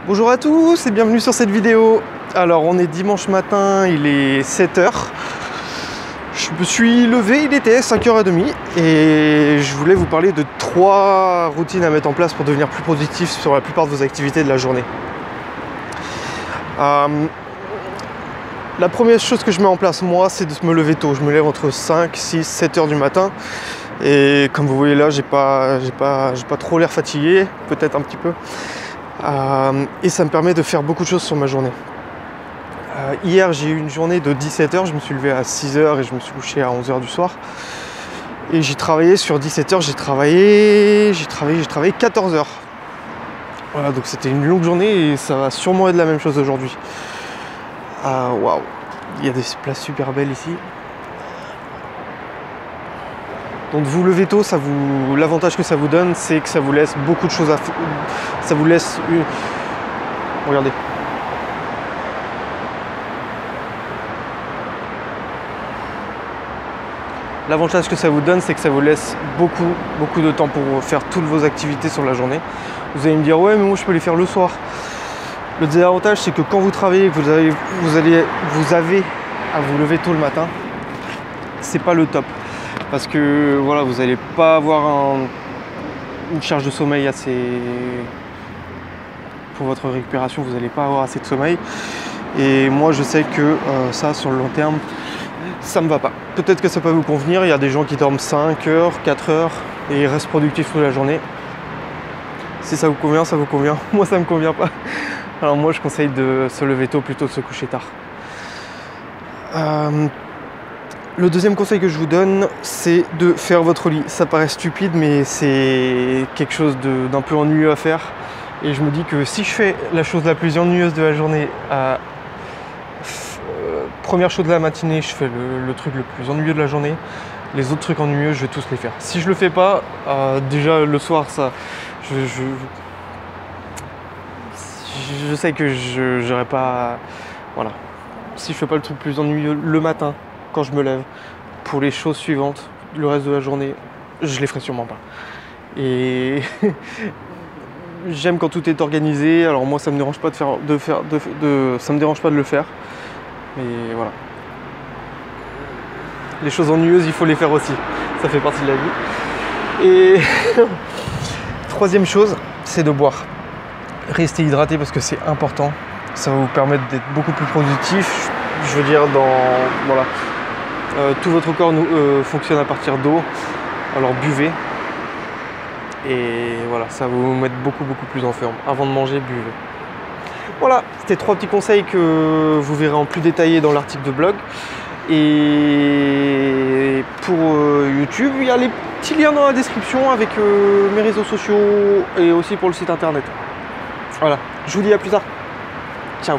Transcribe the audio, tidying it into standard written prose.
Bonjour à tous et bienvenue sur cette vidéo. Alors on est dimanche matin, il est 7 h. Je me suis levé, il était 5 h 30 et je voulais vous parler de 3 routines à mettre en place pour devenir plus productif sur la plupart de vos activités de la journée. La première chose que je mets en place moi, c'est de me lever tôt. Je me lève entre 5, 6, 7 h du matin. Et comme vous voyez là, j'ai pas trop l'air fatigué, peut-être un petit peu. Et ça me permet de faire beaucoup de choses sur ma journée. Hier j'ai eu une journée de 17 h, je me suis levé à 6 h et je me suis couché à 11 h du soir. Et j'ai travaillé sur 17 h, j'ai travaillé 14 h. Voilà, donc c'était une longue journée et ça va sûrement être la même chose aujourd'hui. Waouh, il y a des places super belles ici. Donc vous levez tôt, l'avantage que ça vous donne, c'est que ça vous laisse beaucoup de choses à faire. Ça vous laisse une... Regardez. L'avantage que ça vous donne, c'est que ça vous laisse beaucoup de temps pour faire toutes vos activités sur la journée. Vous allez me dire, ouais, mais moi je peux les faire le soir. Le désavantage, c'est que quand vous travaillez, vous avez à vous lever tôt le matin, c'est pas le top. Parce que voilà, vous n'allez pas avoir une charge de sommeil assez... Pour votre récupération, vous n'allez pas avoir assez de sommeil. Et moi, je sais que ça, sur le long terme, ça me va pas. Peut-être que ça peut vous convenir. Il y a des gens qui dorment 5 h, 4 h et ils restent productifs toute la journée. Si ça vous convient, ça vous convient. Moi, ça me convient pas. Alors moi, je conseille de se lever tôt plutôt que de se coucher tard. Le deuxième conseil que je vous donne, c'est de faire votre lit. Ça paraît stupide, mais c'est quelque chose d'un peu ennuyeux à faire. Et je me dis que si je fais la chose la plus ennuyeuse de la journée, première chose de la matinée, je fais le truc le plus ennuyeux de la journée. Les autres trucs ennuyeux, je vais tous les faire. Si je le fais pas, déjà le soir, ça, je sais que je n'aurai pas... Voilà. Si je fais pas le truc plus ennuyeux le matin, quand je me lève, pour les choses suivantes, le reste de la journée, je les ferai sûrement pas. Et j'aime quand tout est organisé. Alors moi, ça me dérange pas ça me dérange pas de le faire. Mais voilà. Les choses ennuyeuses, il faut les faire aussi. Ça fait partie de la vie. Et troisième chose, c'est de boire. Restez hydraté parce que c'est important. Ça va vous permettre d'être beaucoup plus productif. Je veux dire, voilà. Tout votre corps fonctionne à partir d'eau. Alors buvez. Et voilà, ça va vous mettre beaucoup plus en forme. Avant de manger, buvez. Voilà, c'était 3 petits conseils que vous verrez en plus détaillé dans l'article de blog. Et pour YouTube, il y a les petits liens dans la description avec mes réseaux sociaux et aussi pour le site internet. Voilà, je vous dis à plus tard. Ciao.